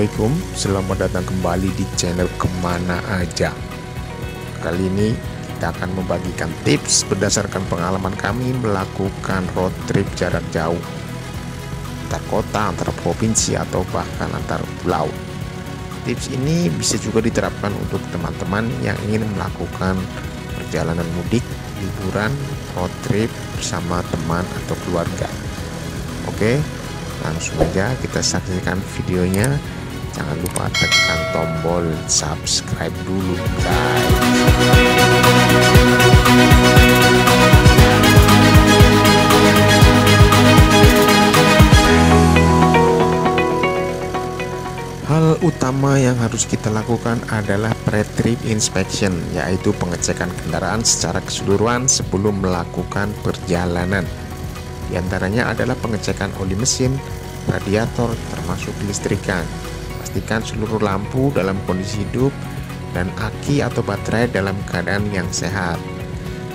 Assalamualaikum, selamat datang kembali di channel Kemana Aja. Kali ini kita akan membagikan tips berdasarkan pengalaman kami melakukan road trip jarak jauh antar kota, antar provinsi, atau bahkan antar pulau. Tips ini bisa juga diterapkan untuk teman-teman yang ingin melakukan perjalanan mudik, liburan, road trip bersama teman atau keluarga. Oke, langsung aja kita saksikan videonya. Jangan lupa tekan tombol subscribe dulu guys. Hal utama yang harus kita lakukan adalah pre-trip inspection, yaitu pengecekan kendaraan secara keseluruhan sebelum melakukan perjalanan. Di antaranya adalah pengecekan oli mesin, radiator, termasuk listrikan. Pastikan seluruh lampu dalam kondisi hidup dan aki atau baterai dalam keadaan yang sehat.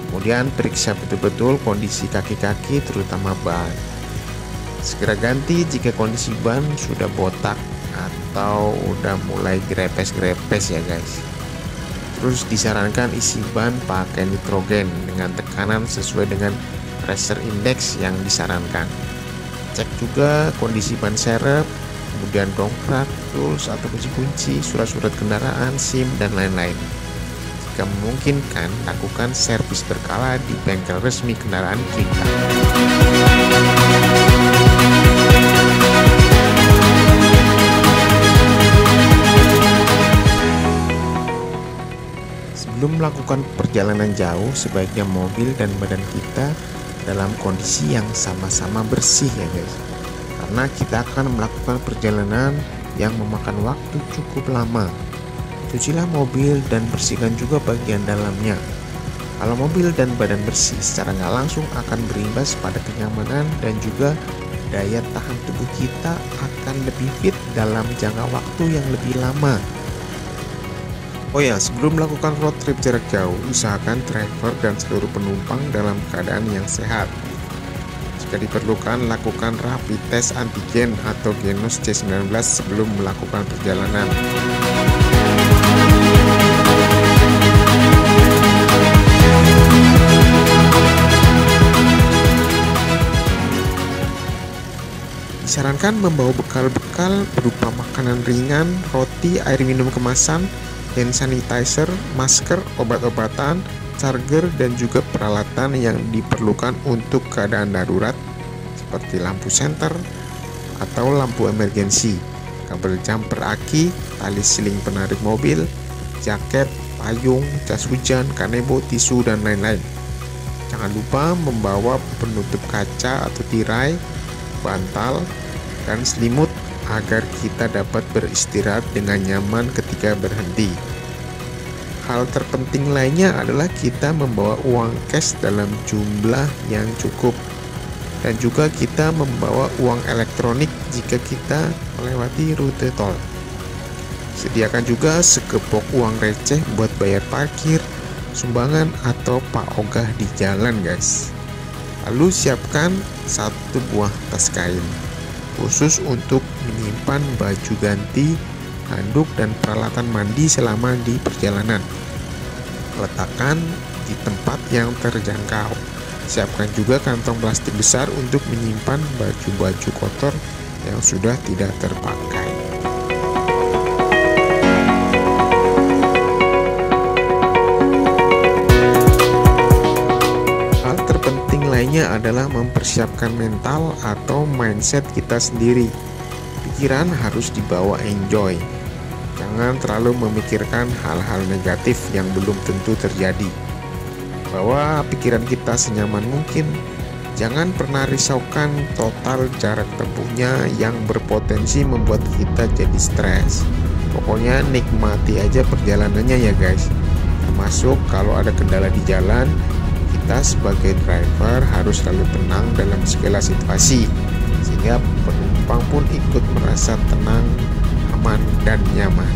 Kemudian periksa betul-betul kondisi kaki-kaki, terutama ban. Segera ganti jika kondisi ban sudah botak atau udah mulai grepes-grepes ya guys. Terus disarankan isi ban pakai nitrogen dengan tekanan sesuai dengan pressure index yang disarankan. Cek juga kondisi ban serep, kemudian dongkrak, tools atau kunci-kunci, surat-surat kendaraan, SIM, dan lain-lain. Jika memungkinkan, lakukan servis berkala di bengkel resmi kendaraan kita. Sebelum melakukan perjalanan jauh, sebaiknya mobil dan badan kita dalam kondisi yang sama-sama bersih ya guys, karena kita akan melakukan perjalanan yang memakan waktu cukup lama. Cucilah mobil dan bersihkan juga bagian dalamnya. Kalau mobil dan badan bersih, secara nggak langsung akan berimbas pada kenyamanan dan juga daya tahan tubuh kita akan lebih fit dalam jangka waktu yang lebih lama. Oh ya, sebelum melakukan road trip jarak jauh, usahakan driver dan seluruh penumpang dalam keadaan yang sehat. Jika diperlukan, lakukan rapid test antigen atau Genos C19 sebelum melakukan perjalanan. Disarankan membawa bekal-bekal berupa makanan ringan, roti, air minum kemasan, hand sanitizer, masker, obat-obatan, charger, dan juga peralatan yang diperlukan untuk keadaan darurat seperti lampu senter atau lampu emergensi, kabel jumper aki, tali seling penarik mobil, jaket, payung, jas hujan, kanebo, tisu, dan lain-lain. Jangan lupa membawa penutup kaca atau tirai, bantal, dan selimut agar kita dapat beristirahat dengan nyaman ketika berhenti. Hal terpenting lainnya adalah kita membawa uang cash dalam jumlah yang cukup, dan juga kita membawa uang elektronik jika kita melewati rute tol. Sediakan juga sekepok uang receh buat bayar parkir, sumbangan, atau pak ogah di jalan guys. Lalu siapkan satu buah tas kain khusus untuk menyimpan baju ganti, handuk, dan peralatan mandi selama di perjalanan. Letakkan di tempat yang terjangkau. Siapkan juga kantong plastik besar untuk menyimpan baju-baju kotor yang sudah tidak terpakai. Lainnya adalah mempersiapkan mental atau mindset kita sendiri. Pikiran harus dibawa enjoy. Jangan terlalu memikirkan hal-hal negatif yang belum tentu terjadi. Bawa pikiran kita senyaman mungkin. Jangan pernah risaukan total jarak tempuhnya yang berpotensi membuat kita jadi stres. Pokoknya nikmati aja perjalanannya ya guys. Termasuk kalau ada kendala di jalan, kita sebagai driver harus selalu tenang dalam segala situasi, sehingga penumpang pun ikut merasa tenang, aman, dan nyaman.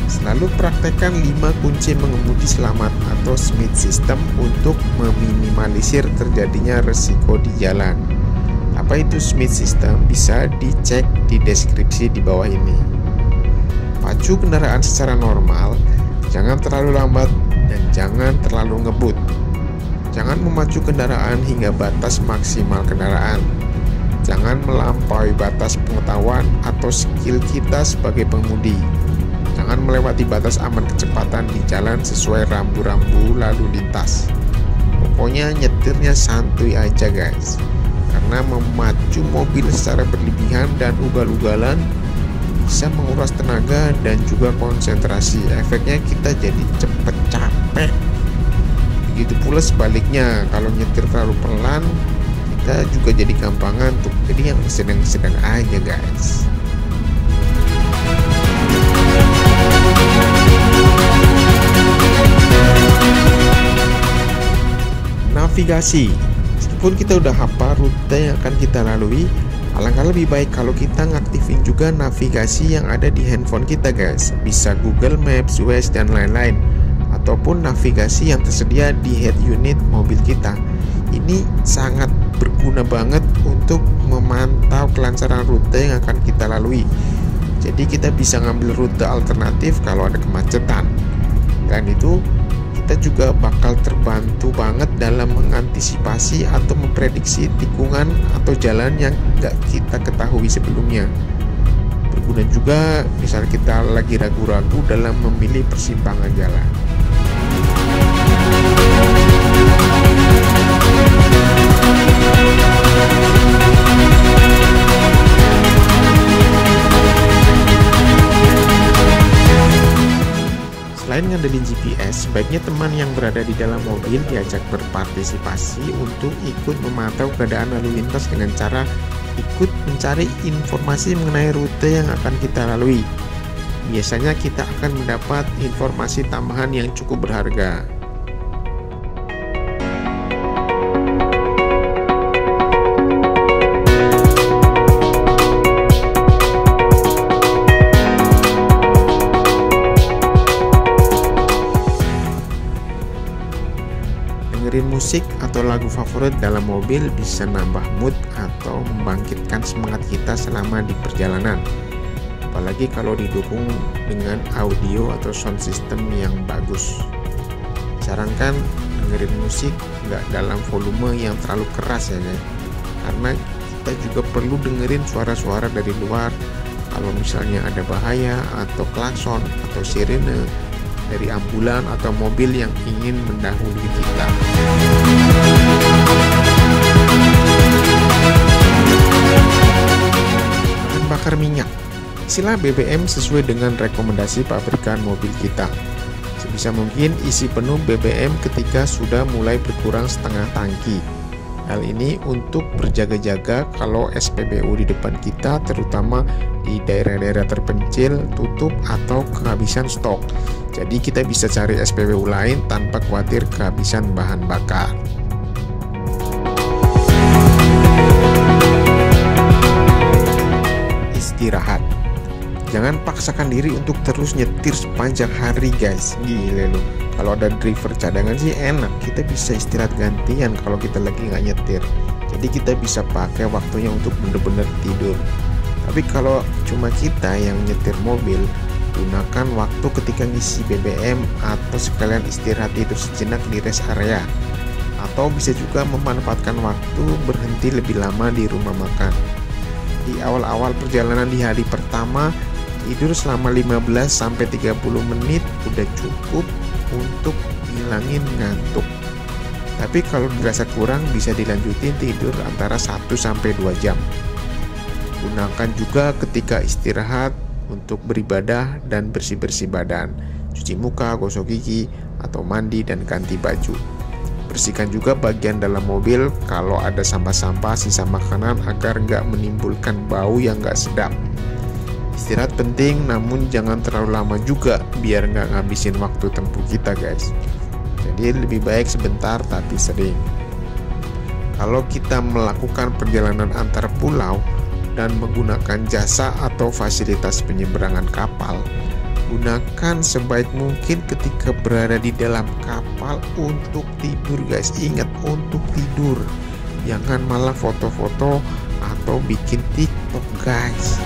Selalu praktekkan Gunakan 5 kunci mengemudi selamat atau Smith System untuk meminimalisir terjadinya resiko di jalan. Apa itu Smith System? Bisa dicek di deskripsi di bawah ini. Pacu kendaraan secara normal, jangan terlalu lambat dan jangan terlalu ngebut. Jangan memacu kendaraan hingga batas maksimal kendaraan. Jangan melampaui batas pengetahuan atau skill kita sebagai pengemudi. Jangan melewati batas aman kecepatan di jalan sesuai rambu-rambu lalu lintas. Pokoknya nyetirnya santuy aja guys. Karena memacu mobil secara berlebihan dan ugal-ugalan bisa menguras tenaga dan juga konsentrasi. Efeknya kita jadi cepet capek. Begitu pula sebaliknya, kalau nyetir terlalu pelan, kita juga jadi gampang ngantuk. Jadi yang sedang-sedang aja guys. Navigasi. Meskipun kita udah hafal rute yang akan kita lalui, alangkah lebih baik kalau kita ngaktifin juga navigasi yang ada di handphone kita guys. Bisa Google Maps, Waze, dan lain-lain, ataupun navigasi yang tersedia di head unit mobil kita. Ini sangat berguna banget untuk memantau kelancaran rute yang akan kita lalui. Jadi kita bisa ngambil rute alternatif kalau ada kemacetan. Dan itu kita juga bakal terbantu banget dalam mengantisipasi atau memprediksi tikungan atau jalan yang gak kita ketahui sebelumnya. Berguna juga misal kita lagi ragu-ragu dalam memilih persimpangan jalan. Selain ngandelin GPS, sebaiknya teman yang berada di dalam mobil diajak berpartisipasi untuk ikut memantau keadaan lalu lintas dengan cara ikut mencari informasi mengenai rute yang akan kita lalui. Biasanya kita akan mendapat informasi tambahan yang cukup berharga. Dengerin musik atau lagu favorit dalam mobil bisa nambah mood atau membangkitkan semangat kita selama di perjalanan. Apalagi kalau didukung dengan audio atau sound system yang bagus. Sarankan dengerin musik nggak dalam volume yang terlalu keras ya guys. Karena kita juga perlu dengerin suara-suara dari luar. Kalau misalnya ada bahaya atau klakson atau sirene dari ambulan atau mobil yang ingin mendahului kita. Bahan bakar minyak. Isilah BBM sesuai dengan rekomendasi pabrikan mobil kita. Sebisa mungkin isi penuh BBM ketika sudah mulai berkurang setengah tangki. Hal ini untuk berjaga-jaga kalau SPBU di depan kita, terutama di daerah-daerah terpencil, tutup atau kehabisan stok. Jadi kita bisa cari SPBU lain tanpa khawatir kehabisan bahan bakar. Istirahat. Jangan paksakan diri untuk terus nyetir sepanjang hari guys. Gile loh. Kalau ada driver cadangan sih enak, kita bisa istirahat gantian kalau kita lagi nggak nyetir. Jadi kita bisa pakai waktunya untuk bener-bener tidur. Tapi kalau cuma kita yang nyetir mobil, gunakan waktu ketika ngisi BBM atau sekalian istirahat tidur sejenak di rest area. Atau bisa juga memanfaatkan waktu berhenti lebih lama di rumah makan. Di awal-awal perjalanan di hari pertama, tidur selama 15-30 menit udah cukup untuk hilangin ngantuk. Tapi kalau dirasa kurang bisa dilanjutin tidur antara 1-2 jam. Gunakan juga ketika istirahat untuk beribadah dan bersih-bersih badan, cuci muka, gosok gigi, atau mandi dan ganti baju. Bersihkan juga bagian dalam mobil kalau ada sampah-sampah sisa makanan agar nggak menimbulkan bau yang nggak sedap. Istirahat penting, namun jangan terlalu lama juga biar nggak ngabisin waktu tempuh kita guys. Jadi lebih baik sebentar tapi sering. Kalau kita melakukan perjalanan antar pulau dan menggunakan jasa atau fasilitas penyeberangan kapal, Gunakan sebaik mungkin ketika berada di dalam kapal untuk tidur guys. Ingat, untuk tidur. Jangan malah foto-foto atau bikin TikTok guys.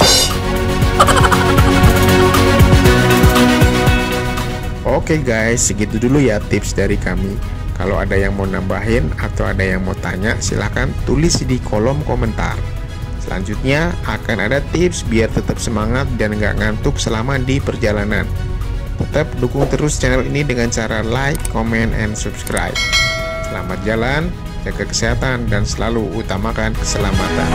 Oke guys, segitu dulu ya tips dari kami. Kalau ada yang mau nambahin atau ada yang mau tanya, silahkan tulis di kolom komentar. Selanjutnya akan ada tips biar tetap semangat dan nggak ngantuk selama di perjalanan. Tetap dukung terus channel ini dengan cara like, comment, and subscribe. Selamat jalan, jaga kesehatan, dan selalu utamakan keselamatan.